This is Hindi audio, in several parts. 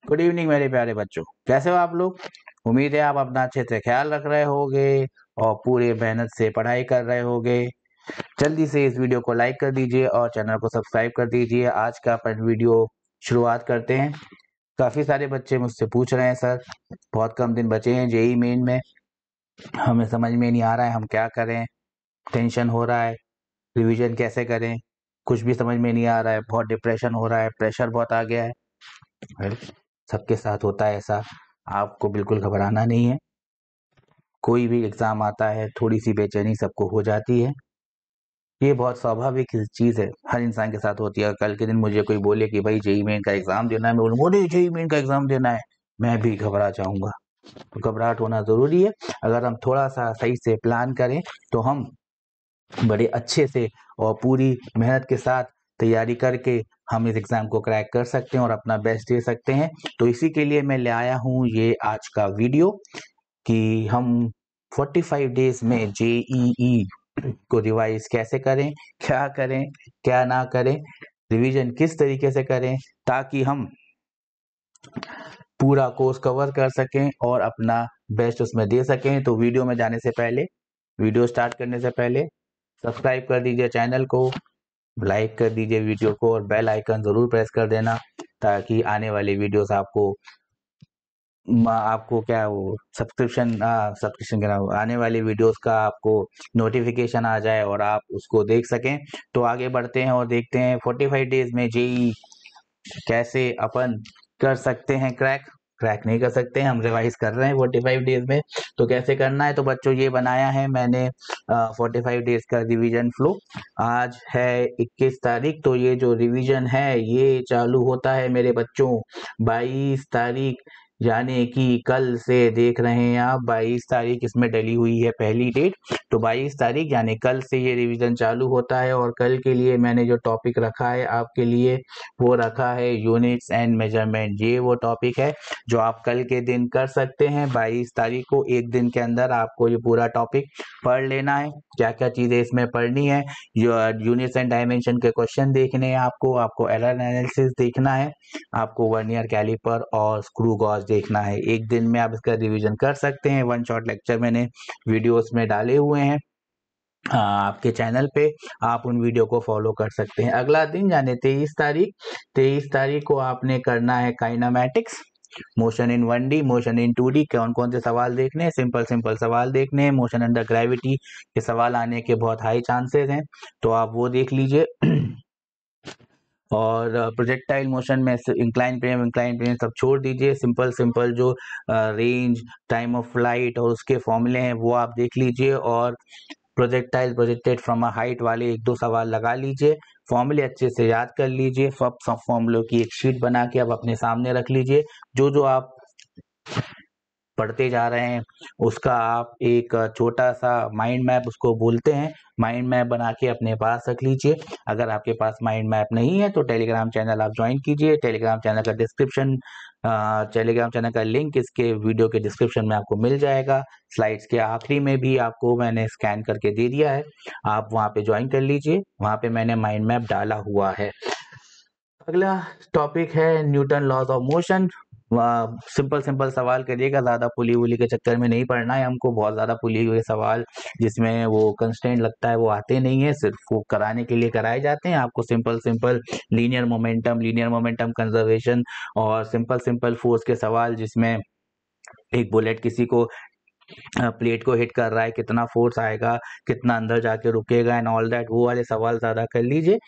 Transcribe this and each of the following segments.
गुड इवनिंग मेरे प्यारे बच्चों, कैसे हो आप लोग। उम्मीद है आप अपना अच्छे से ख्याल रख रहे होगे और पूरे मेहनत से पढ़ाई कर रहे होगे। जल्दी से इस वीडियो को लाइक कर दीजिए और चैनल को सब्सक्राइब कर दीजिए। आज का अपन वीडियो शुरुआत करते हैं। काफ़ी सारे बच्चे मुझसे पूछ रहे हैं, सर बहुत कम दिन बचे हैं जेई मेन में, हमें समझ में नहीं आ रहा है हम क्या करें, टेंशन हो रहा है, रिवीजन कैसे करें, कुछ भी समझ में नहीं आ रहा है, बहुत डिप्रेशन हो रहा है, प्रेशर बहुत आ गया है। वेल, सबके साथ होता है ऐसा, आपको बिल्कुल घबराना नहीं है। कोई भी एग्ज़ाम आता है थोड़ी सी बेचैनी सबको हो जाती है, ये बहुत स्वाभाविक चीज़ है, हर इंसान के साथ होती है। कल के दिन मुझे कोई बोले कि भाई जेई मेन का एग्ज़ाम देना है, मैं बोलूँगा अरे जेई मेन का एग्ज़ाम देना है, मैं भी घबरा जाऊँगा। तो घबराहट होना ज़रूरी है। अगर हम थोड़ा-सा सही से प्लान करें तो हम बड़े अच्छे से और पूरी मेहनत के साथ तैयारी करके हम इस एग्ज़ाम को क्रैक कर सकते हैं और अपना बेस्ट दे सकते हैं। तो इसी के लिए मैं ले आया हूँ ये आज का वीडियो कि हम 45 डेज़ में जेईई को रिवाइज़ कैसे करें, क्या ना करें, रिवीजन किस तरीके से करें ताकि हम पूरा कोर्स कवर कर सकें और अपना बेस्ट उसमें दे सकें। तो वीडियो में जाने से पहले, वीडियो स्टार्ट करने से पहले सब्सक्राइब कर दीजिए चैनल को, लाइक कर दीजिए वीडियो को और बेल आइकन ज़रूर प्रेस कर देना ताकि आने वाली वीडियोस आपको क्या वो सब्सक्रिप्शन करा आने वाली वीडियोस का आपको नोटिफिकेशन आ जाए और आप उसको देख सकें। तो आगे बढ़ते हैं और देखते हैं 45 डेज में जेई कैसे अपन कर सकते हैं क्रैक नहीं कर सकते हैं, हम रिवाइज कर रहे हैं 45 डेज में। तो कैसे करना है, तो बच्चों ये बनाया है मैंने 45 डेज का रिवीजन फ्लो। आज है 21 तारीख, तो ये जो रिवीजन है ये चालू होता है मेरे बच्चों 22 तारीख, यानी कि कल से। देख रहे हैं आप 22 तारीख इसमें डली हुई है पहली डेट, तो 22 तारीख यानी कल से ये रिवीजन चालू होता है। और कल के लिए मैंने जो टॉपिक रखा है आपके लिए वो रखा है यूनिट्स एंड मेजरमेंट। ये वो टॉपिक है जो आप कल के दिन कर सकते हैं। 22 तारीख को एक दिन के अंदर आपको ये पूरा टॉपिक पढ़ लेना है। क्या क्या चीज़ें इसमें पढ़नी है, यूनिट्स एंड डायमेंशन के क्वेश्चन देखने हैं, आपको एरर एनालिसिस देखना है, आपको वर्नियर कैलिपर और स्क्रू गॉज देखना है। एक दिन में आप इसका रिवीजन कर सकते हैं। वन शॉट लेक्चर मैंने वीडियोस में डाले हुए हैं आपके चैनल पे, आप उन वीडियो को फॉलो कर सकते हैं। अगला दिन यानी 23 तारीख को आपने करना है kinematics, motion in 1D, motion in 2D। कौन कौन से सवाल देखने हैं, सिंपल सवाल देखने हैं। मोशन अंडर ग्रेविटी के सवाल आने के बहुत हाई चांसेस हैं, तो आप वो देख लीजिए। और प्रोजेक्टाइल मोशन में इंक्लाइन प्लेन सब छोड़ दीजिए। सिंपल जो रेंज, टाइम ऑफ फ्लाइट और उसके फॉर्मूले हैं वो आप देख लीजिए। और projectile projected from a height वाले एक दो सवाल लगा लीजिए, फॉर्मूले अच्छे से याद कर लीजिए। सब फॉर्मूलों की एक शीट बना के आप अपने सामने रख लीजिए। जो जो आप पढ़ते जा रहे हैं उसका आप एक छोटा सा माइंड मैप उसको बोलते हैं, माइंड मैप बना के अपने पास रख लीजिए। अगर आपके पास माइंड मैप नहीं है तो टेलीग्राम चैनल आप ज्वाइन कीजिए। टेलीग्राम चैनल का लिंक इसके वीडियो के डिस्क्रिप्शन में आपको मिल जाएगा। स्लाइड्स के आखिरी में भी आपको मैंने स्कैन करके दे दिया है, आप वहाँ पे ज्वाइन कर लीजिए, वहाँ पे मैंने माइंड मैप डाला हुआ है। अगला टॉपिक है Newton laws of motion. Simple सवाल करिएगा, ज्यादा पुली वुली के चक्कर में नहीं पढ़ना है हमको। बहुत ज्यादा पुली हुए सवाल जिसमें वो कंस्ट्रेंट लगता है वो आते नहीं है, सिर्फ वो कराने के लिए कराए जाते हैं। आपको सिंपल लीनियर मोमेंटम कंजर्वेशन और सिंपल फोर्स के सवाल जिसमें एक बुलेट किसी को प्लेट को हिट कर रहा है, कितना फोर्स आएगा, कितना अंदर जाके रुकेगा एंड ऑल दैट, वो वाले सवाल ज्यादा कर लीजिए,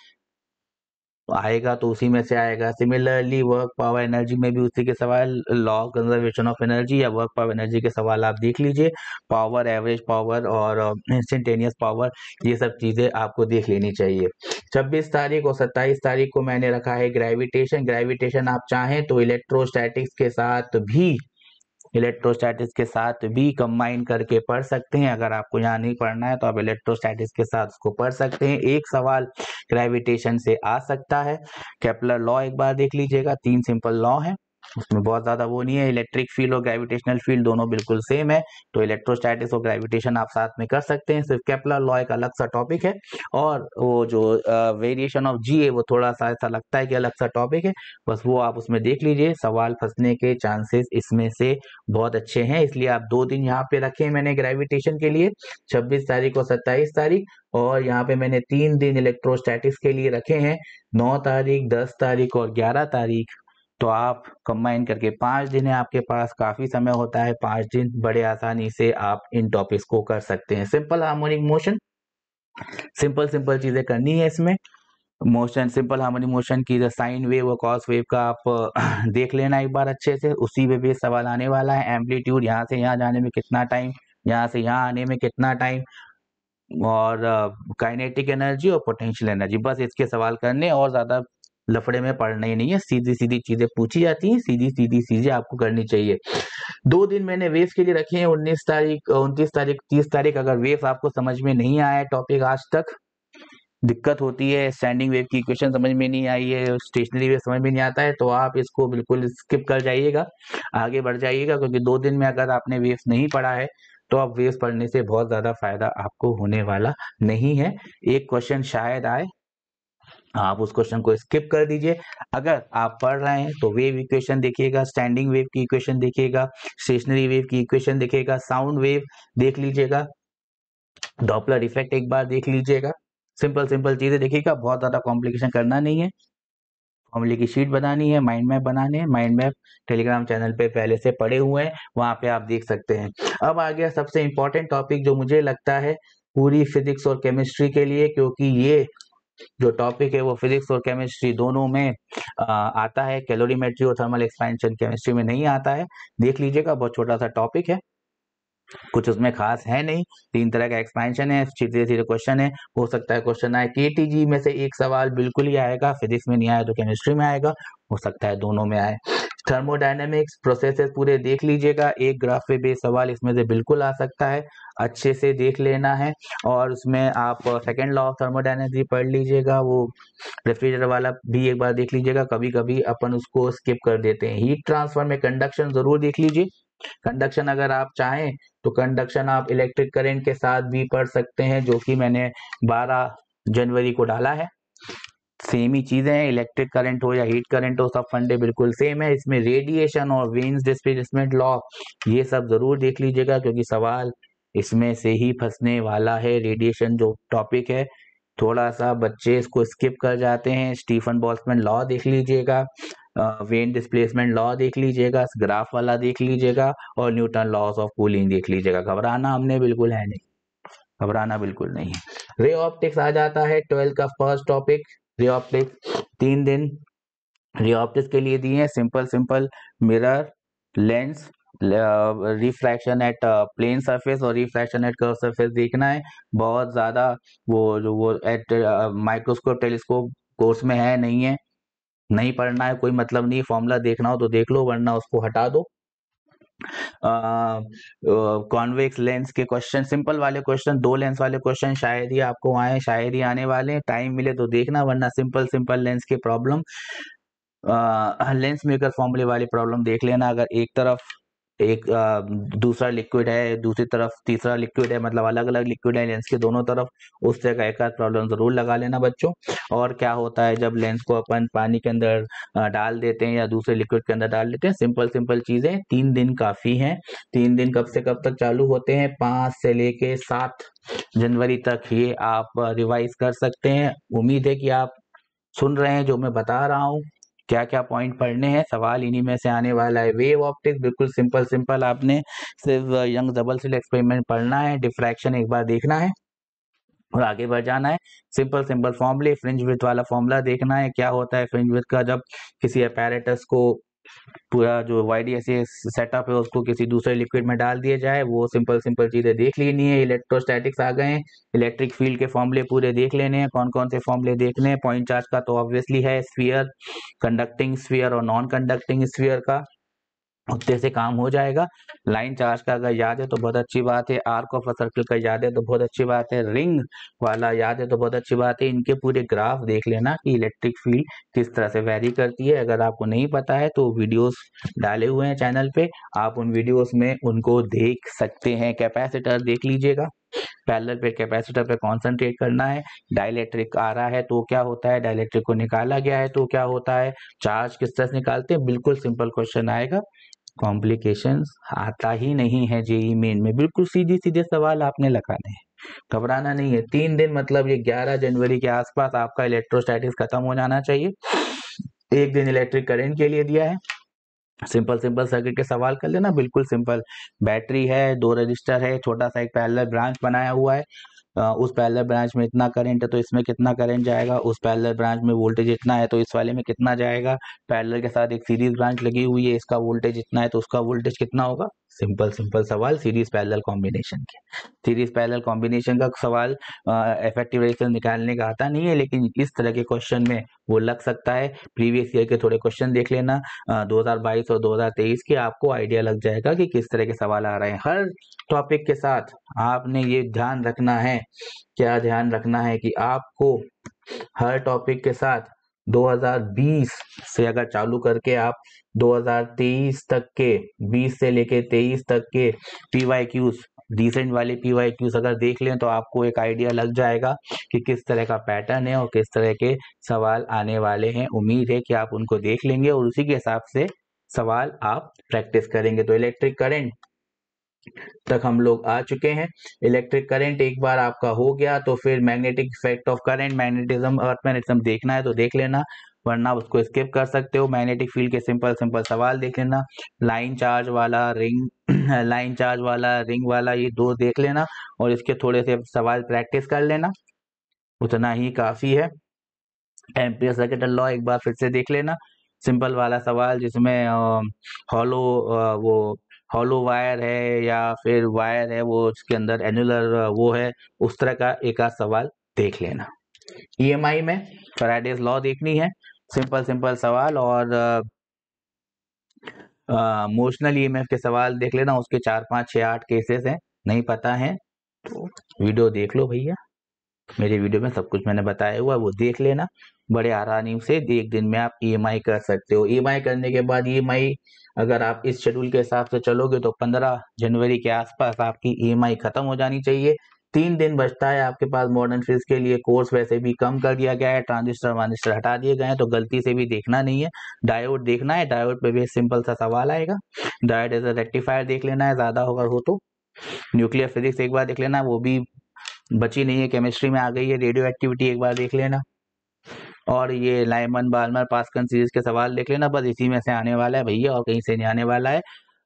आएगा तो उसी में से आएगा। सिमिलरली वर्क पावर एनर्जी में भी उसी के सवाल, लॉ कंजर्वेशन ऑफ एनर्जी या वर्क पावर एनर्जी के सवाल आप देख लीजिए। पावर, एवरेज पावर और इंस्टेंटेनियस पावर, ये सब चीजें आपको देख लेनी चाहिए। 26 तारीख और 27 तारीख को मैंने रखा है ग्रेविटेशन आप चाहें तो इलेक्ट्रोस्टैटिक्स के साथ भी कंबाइन करके पढ़ सकते हैं। अगर आपको यहाँ नहीं पढ़ना है तो आप इलेक्ट्रोस्टैटिक्स के साथ उसको पढ़ सकते हैं। एक सवाल ग्रेविटेशन से आ सकता है। केपलर लॉ एक बार देख लीजिएगा, 3 सिंपल लॉ हैं उसमें बहुत ज्यादा वो नहीं है। इलेक्ट्रिक फील्ड और ग्रेविटेशनल फील्ड दोनों बिल्कुल सेम है, तो इलेक्ट्रोस्टैटिक्स और ग्रेविटेशन आप साथ में कर सकते हैं। सिर्फ केपलर लॉ एक अलग सा टॉपिक है, और वो जो वेरिएशन ऑफ जी है वो थोड़ा सा ऐसा लगता है कि अलग सा टॉपिक है, बस वो आप उसमें देख लीजिए। सवाल फंसने के चांसेस इसमें से बहुत अच्छे हैं, इसलिए आप 2 दिन यहाँ पे रखे हैं मैंने ग्रेविटेशन के लिए, 26 तारीख और 27 तारीख, और यहाँ पे मैंने 3 दिन इलेक्ट्रोस्टैटिक्स के लिए रखे हैं, 9 तारीख, 10 तारीख और 11 तारीख। तो आप कंबाइन करके 5 दिन है आपके पास, काफी समय होता है, 5 दिन बड़े आसानी से आप इन टॉपिक्स को कर सकते हैं। Simple harmonic motion, simple simple चीजें करनी है इसमें। मोशन, सिंपल हार्मोनिक मोशन की साइन वेव और कॉस वेव का आप देख लेना एक बार अच्छे से, उसी पे भी सवाल आने वाला है। एम्पलीट्यूड, यहाँ से यहाँ जाने में कितना टाइम, यहाँ से यहाँ आने में कितना टाइम, और काइनेटिक एनर्जी और पोटेंशियल एनर्जी, बस इसके सवाल करने, और ज्यादा लफड़े में पढ़ना ही नहीं है। सीधी सीधी चीजें पूछी जाती हैं, सीधी सीधी चीजें आपको करनी चाहिए। 2 दिन मैंने वेव्स के लिए रखे हैं, 19 तारीख, 29 तारीख, 30 तारीख। अगर वेव्स आपको समझ में नहीं आया टॉपिक, आज तक दिक्कत होती है, स्टैंडिंग वेव की इक्वेशन समझ में नहीं आई है, स्टेशनरी वेव समझ में नहीं आता है, तो आप इसको बिल्कुल स्किप कर जाइएगा, आगे बढ़ जाइएगा, क्योंकि 2 दिन में अगर आपने वेव्स नहीं पढ़ा है तो आप वेव्स पढ़ने से बहुत ज्यादा फायदा आपको होने वाला नहीं है। एक क्वेश्चन शायद आए, आप उस क्वेश्चन को स्किप कर दीजिए। अगर आप पढ़ रहे हैं तो वेव इक्वेशन देखिएगा, स्टैंडिंग वेव की इक्वेशन देखिएगा, स्टेशनरी वेव की इक्वेशन देखिएगा, साउंड वेव देख लीजिएगा, डॉपलर इफेक्ट एक बार देख लीजिएगा। सिंपल सिंपल चीजें देखिएगा, बहुत ज्यादा कॉम्प्लिकेशन करना नहीं है। फॉर्मूले की शीट बनानी है, माइंड मैप बनाने हैं, माइंड मैप टेलीग्राम चैनल पे पहले से पड़े हुए हैं, वहां पे आप देख सकते हैं। अब आ गया सबसे इंपॉर्टेंट टॉपिक जो मुझे लगता है पूरी फिजिक्स और केमिस्ट्री के लिए, क्योंकि ये जो टॉपिक है वो फिजिक्स और केमिस्ट्री दोनों में आता है, कैलोरीमेट्री और थर्मल एक्सपेंशन केमिस्ट्री में नहीं आता है। देख लीजिएगा, बहुत छोटा सा टॉपिक है, कुछ उसमें खास है नहीं, 3 तरह का एक्सपेंशन है, सीधे सीधे क्वेश्चन है। हो सकता है क्वेश्चन आए केटीजी में से एक सवाल बिल्कुल ही आएगा, फिजिक्स में नहीं आया तो केमिस्ट्री में आएगा, हो सकता है दोनों में आए। थर्मोडायनेमिक्स प्रोसेसेस पूरे देख लीजिएगा, एक ग्राफ पे बेस्ड सवाल इसमें से बिल्कुल आ सकता है, अच्छे से देख लेना है। और उसमें आप सेकेंड लॉ ऑफ थर्मोडायनेमिक्स पढ़ लीजिएगा, वो रेफ्रिजरेटर वाला भी एक बार देख लीजिएगा, कभी कभी अपन उसको स्किप कर देते हैं। हीट ट्रांसफर में कंडक्शन जरूर देख लीजिए, कंडक्शन अगर आप चाहें तो कंडक्शन आप इलेक्ट्रिक करंट के साथ भी पढ़ सकते हैं, जो कि मैंने 12 जनवरी को डाला है। सेम ही चीजें हैं, इलेक्ट्रिक करंट हो या हीट करंट हो, सब फंडे बिल्कुल सेम है। इसमें रेडिएशन और वेन्स डिस्प्लेसमेंट लॉ ये सब जरूर देख लीजिएगा, क्योंकि सवाल इसमें से ही फंसने वाला है। रेडिएशन जो टॉपिक है, थोड़ा सा बच्चे इसको स्किप कर जाते हैं। स्टीफन बोल्ट्जमैन लॉ देख लीजिएगा, वेन डिस्प्लेसमेंट लॉ देख लीजिएगा, ग्राफ वाला देख लीजिएगा, और न्यूटन लॉस ऑफ कूलिंग देख लीजिएगा। घबराना हमने बिल्कुल है नहीं, घबराना बिल्कुल नहीं है। रे ऑप्टिक्स आ जाता है 12 का फर्स्ट टॉपिक। रे ऑप्टिक्स 3 दिन रे ऑप्टिक्स के लिए दिए हैं, simple simple mirror, lens, refraction at plane surface और रिफ्रैक्शन एट कर्व सरफेस देखना है। बहुत ज्यादा वो एट माइक्रोस्कोप टेलीस्कोप कोर्स में है नहीं है, नहीं पढ़ना है, कोई मतलब नहीं। फॉर्मूला देखना हो तो देख लो, वरना उसको हटा दो। कॉन्वेक्स लेंस के क्वेश्चन, सिंपल वाले क्वेश्चन, 2 लेंस वाले क्वेश्चन शायद ही आपको आए, शायद ही आने वाले हैं, टाइम मिले तो देखना, वरना सिंपल सिंपल लेंस के प्रॉब्लम, लेंस मेकर फॉर्मूले वाली प्रॉब्लम देख लेना। अगर एक तरफ एक दूसरा लिक्विड है, दूसरी तरफ तीसरा लिक्विड है, मतलब अलग अलग लिक्विड है लेंस के दोनों तरफ, उस तरह का एक आध प्रॉब्लम जरूर लगा लेना बच्चों। और क्या होता है जब लेंस को अपन पानी के अंदर डाल देते हैं या दूसरे लिक्विड के अंदर डाल देते हैं, सिंपल सिंपल चीजें। 3 दिन काफी हैं। 3 दिन कब से कब तक चालू होते हैं? 5 से लेके 7 जनवरी तक ये आप रिवाइज कर सकते हैं। उम्मीद है कि आप सुन रहे हैं जो मैं बता रहा हूँ, क्या क्या पॉइंट पढ़ने हैं, सवाल इन्हीं में से आने वाला है। वेव ऑप्टिक्स बिल्कुल सिंपल सिंपल, आपने सिर्फ यंग डबल स्लिट एक्सपेरिमेंट पढ़ना है, डिफ्रैक्शन एक बार देखना है और आगे बढ़ जाना है। सिंपल सिंपल फॉर्मूले, फ्रिंज विड्थ वाला फॉर्मूला देखना है, क्या होता है फ्रिंज विड्थ का जब किसी अपैरेटस को पूरा जो YDSA सेटअप है उसको किसी दूसरे लिक्विड में डाल दिया जाए, वो सिंपल सिंपल चीजें देख लेनी है। इलेक्ट्रोस्टैटिक्स आ गए हैं, इलेक्ट्रिक फील्ड के फॉर्मूले पूरे देख लेने हैं। कौन कौन से फॉर्मूले देखने हैं? पॉइंट चार्ज का तो ऑब्वियसली है, स्फीयर, कंडक्टिंग स्फीयर और नॉन कंडक्टिंग स्फीयर का, उतने से काम हो जाएगा। लाइन चार्ज का अगर याद है तो बहुत अच्छी बात है, आर्क ऑफ अ सर्कल का याद है तो बहुत अच्छी बात है, रिंग वाला याद है तो बहुत अच्छी बात है। इनके पूरे ग्राफ देख लेना कि इलेक्ट्रिक फील्ड किस तरह से वेरी करती है। अगर आपको नहीं पता है तो वीडियोस डाले हुए हैं चैनल पे, आप उन वीडियोस में उनको देख सकते हैं। कैपेसिटर देख लीजिएगा, पैरेलल पे कैपेसिटर पे कंसंट्रेट करना है। डाइलेक्ट्रिक आ रहा है तो क्या होता है, डाइलेक्ट्रिक को निकाला गया है तो क्या होता है, चार्ज किस तरह से निकालते हैं, बिल्कुल सिंपल क्वेश्चन आएगा। कॉम्प्लिकेशंस आता ही नहीं है जेई मेन में, बिल्कुल सीधे सीधे सवाल आपने लगाने हैं, घबराना नहीं है। 3 दिन मतलब ये 11 जनवरी के आसपास आपका इलेक्ट्रोस्टैटिक्स खत्म हो जाना चाहिए। एक दिन इलेक्ट्रिक करंट के लिए दिया है, सिंपल सिंपल सर्किट के सवाल कर लेना, बिल्कुल सिंपल। बैटरी है, 2 रजिस्टर है, छोटा सा एक पैरेलल ब्रांच बनाया हुआ है, उस पैरेलल ब्रांच में इतना करंट है तो इसमें कितना करंट जाएगा, उस पैरेलल ब्रांच में वोल्टेज इतना है तो इस वाले में कितना जाएगा। पैरेलल के साथ एक सीरीज ब्रांच लगी हुई है, इसका वोल्टेज इतना है तो उसका वोल्टेज कितना होगा। सिंपल सिंपल सवाल सीरीज पैरेलल कॉम्बिनेशन के। सीरीज पैरेलल कॉम्बिनेशन का सवाल इफेक्टिव रेजिस्टेंस निकालने का आता नहीं है, लेकिन इस तरह के क्वेश्चन में वो लग सकता है। प्रीवियस ईयर के थोड़े क्वेश्चन देख लेना, 2022 और 2023 के, आपको आइडिया लग जाएगा कि किस तरह के सवाल आ रहे हैं। हर टॉपिक के साथ आपने ये ध्यान रखना है, क्या ध्यान रखना है कि आपको हर टॉपिक के साथ 2020 से अगर चालू करके आप 2023 तक के, 20 से लेके 23 तक के पीवाईक्यूज, डिसेंट वाले पीवाईक्यूज अगर देख लें तो आपको एक आइडिया लग जाएगा कि किस तरह का पैटर्न है और किस तरह के सवाल आने वाले हैं। उम्मीद है कि आप उनको देख लेंगे और उसी के हिसाब से सवाल आप प्रैक्टिस करेंगे। तो इलेक्ट्रिक करंट तक हम लोग आ चुके हैं। इलेक्ट्रिक करंट एक बार आपका हो गया तो फिर magnetic effect of current, magnetism, earth magnetism देखना है तो देख लेना, वरना उसको स्किप कर सकते हो। मैग्नेटिक फील्ड के सिंपल सिंपल सवाल देख लेना, लाइन चार्ज वाला, रिंग लाइन चार्ज वाला, रिंग वाला, ये 2 देख लेना और इसके थोड़े से सवाल प्रैक्टिस कर लेना, उतना ही काफी है। एम्पियर सर्किट लॉ एक बार फिर से देख लेना, सिंपल वाला सवाल जिसमें हॉलो वो हॉलो वायर है या फिर वायर है वो उसके अंदर एनुलर वो है, उस तरह का एक आध सवाल देख लेना। ईएमआई में फैराडेज लॉ देखनी है, सिंपल सिंपल सवाल, और मोशनल ईएमएफ के सवाल देख लेना, उसके 4 5 6 8 केसेस हैं, नहीं पता है तो वीडियो देख लो भैया, मेरे वीडियो में सब कुछ मैंने बताया हुआ वो देख लेना। बड़े आसानी से एक दिन में आप ईएमआई कर सकते हो। ईएमआई करने के बाद ईएमआई अगर आप इस शेड्यूल के हिसाब से चलोगे तो 15 जनवरी के आसपास आपकी ईएमआई खत्म हो जानी चाहिए। 3 दिन बचता है आपके पास मॉडर्न फिजिक्स के लिए, कोर्स वैसे भी कम कर दिया गया है, ट्रांजिस्टर वांजिस्टर हटा दिए गए हैं तो गलती से भी देखना नहीं है। डायोड देखना है, डायोड पे भी सिंपल सा सवाल आएगा, डायोड एज अ रेक्टिफायर देख लेना है ज्यादा अगर हो तो। न्यूक्लियर फिजिक्स एक बार देख लेना, वो भी बची नहीं है, केमिस्ट्री में आ गई है। रेडियो एक्टिविटी एक बार देख लेना, और ये लाइमन बाल्मर पास्कल सीरीज के सवाल देख लेना, बस इसी में से आने वाला है भैया और कहीं से नहीं आने वाला है।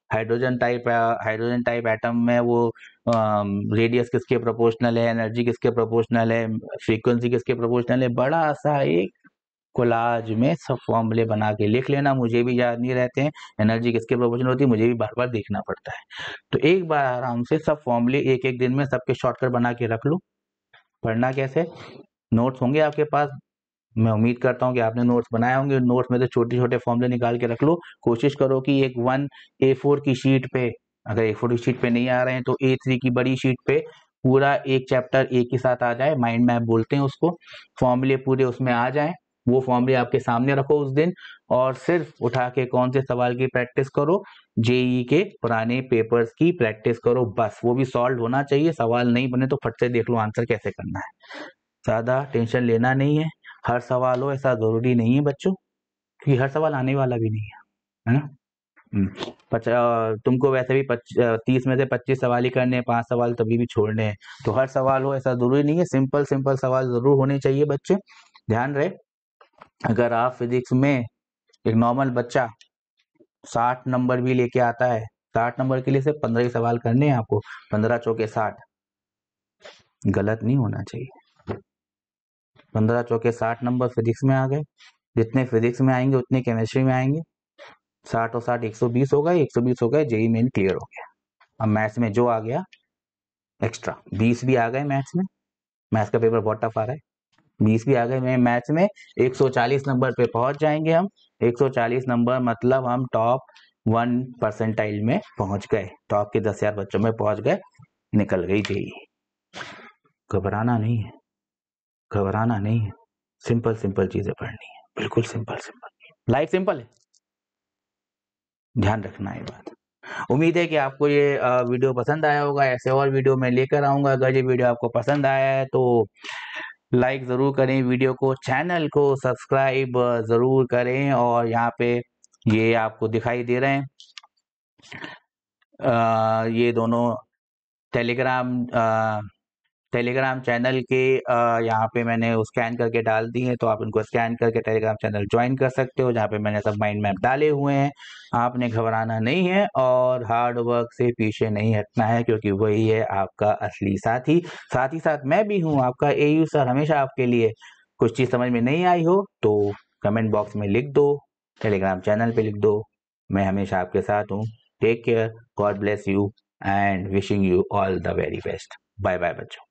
हाइड्रोजन टाइप एटम में वो रेडियस किसके प्रोपोर्शनल है, एनर्जी किसके प्रोपोर्शनल है, फ्रीक्वेंसी किसके प्रोपोर्शनल है, बड़ा सा एक कोलाज में सब फॉर्मूले बना के लिख लेना, मुझे भी याद नहीं रहते हैं। एनर्जी किसके प्रोपोर्शनल होती है मुझे भी बार बार देखना पड़ता है, तो एक बार आराम से सब फॉर्मूले एक एक दिन में सबके शॉर्टकट बना के रख लो। पढ़ना कैसे, नोट्स होंगे आपके पास, मैं उम्मीद करता हूँ कि आपने नोट्स बनाए होंगे, नोट्स में से छोटे छोटे फॉर्मूले निकाल के रख लो। कोशिश करो कि एक 1 A4 की शीट पे, अगर A4 की शीट पे नहीं आ रहे हैं तो A3 की बड़ी शीट पे पूरा एक चैप्टर एक ही साथ आ जाए, माइंड मैप बोलते हैं उसको, फॉर्मूले पूरे उसमें आ जाए, वो फॉर्मूले आपके सामने रखो उस दिन, और सिर्फ उठा के कौन से सवाल की प्रैक्टिस करो, जेई के पुराने पेपर्स की प्रैक्टिस करो, बस वो भी सॉल्व होना चाहिए, सवाल नहीं बने तो फट से देख लो आंसर कैसे करना है, ज्यादा टेंशन लेना नहीं है। हर सवाल हो ऐसा जरूरी नहीं है बच्चों, क्योंकि हर सवाल आने वाला भी नहीं है ना। तुमको वैसे भी 30 में से 25 सवाल ही करने हैं, 5 सवाल तभी भी छोड़ने हैं, तो हर सवाल हो ऐसा जरूरी नहीं है, सिंपल सिंपल सवाल जरूर होने चाहिए बच्चे, ध्यान रहे। अगर आप फिजिक्स में एक नॉर्मल बच्चा 60 नंबर भी लेके आता है, 60 नंबर के लिए सिर्फ 15 ही सवाल करने हैं आपको, 15 चौके 60, गलत नहीं होना चाहिए। 15 चौके 60 नंबर फिजिक्स में आ गए, जितने फिजिक्स में आएंगे उतने केमिस्ट्री में आएंगे, 60 और 60 120 हो गए, 120 हो गए, जेई मेन क्लियर हो गया। अब मैथ्स में जो आ गया एक्स्ट्रा 20 भी आ गए मैथ्स में, मैथ्स का पेपर बहुत टफ आ रहा है, 20 भी आ गए में मैथ्स में, 140 नंबर पे पहुंच जाएंगे हम। 140 नंबर मतलब हम टॉप 1 परसेंटाइल में पहुंच गए, तो आपके 10,000 बच्चों में पहुंच गए, निकल गई जेईई। घबराना नहीं है, घबराना नहीं है, सिंपल सिंपल चीजें पढ़नी है, बिल्कुल सिंपल सिंपल, लाइफ सिंपल है, ध्यान रखना है बात। उम्मीद है कि आपको ये वीडियो पसंद आया होगा। ऐसे और वीडियो मैं लेकर आऊंगा। अगर ये वीडियो आपको पसंद आया है तो लाइक ज़रूर करें वीडियो को, चैनल को सब्सक्राइब ज़रूर करें। और यहाँ पे ये आपको दिखाई दे रहे हैं ये दोनों टेलीग्राम चैनल के यहाँ पे मैंने स्कैन करके डाल दी है, तो आप इनको स्कैन करके टेलीग्राम चैनल ज्वाइन कर सकते हो, जहाँ पे मैंने सब माइंड मैप डाले हुए हैं। आपने घबराना नहीं है और हार्ड वर्क से पीछे नहीं हटना है, क्योंकि वही है आपका असली साथी। साथ ही साथ मैं भी हूँ आपका एयू सर, हमेशा आपके लिए। कुछ चीज़ समझ में नहीं आई हो तो कमेंट बॉक्स में लिख दो, टेलीग्राम चैनल पे लिख दो, मैं हमेशा आपके साथ हूँ। Take care, God bless you and wishing you all the very best. Bye bye बच्चों।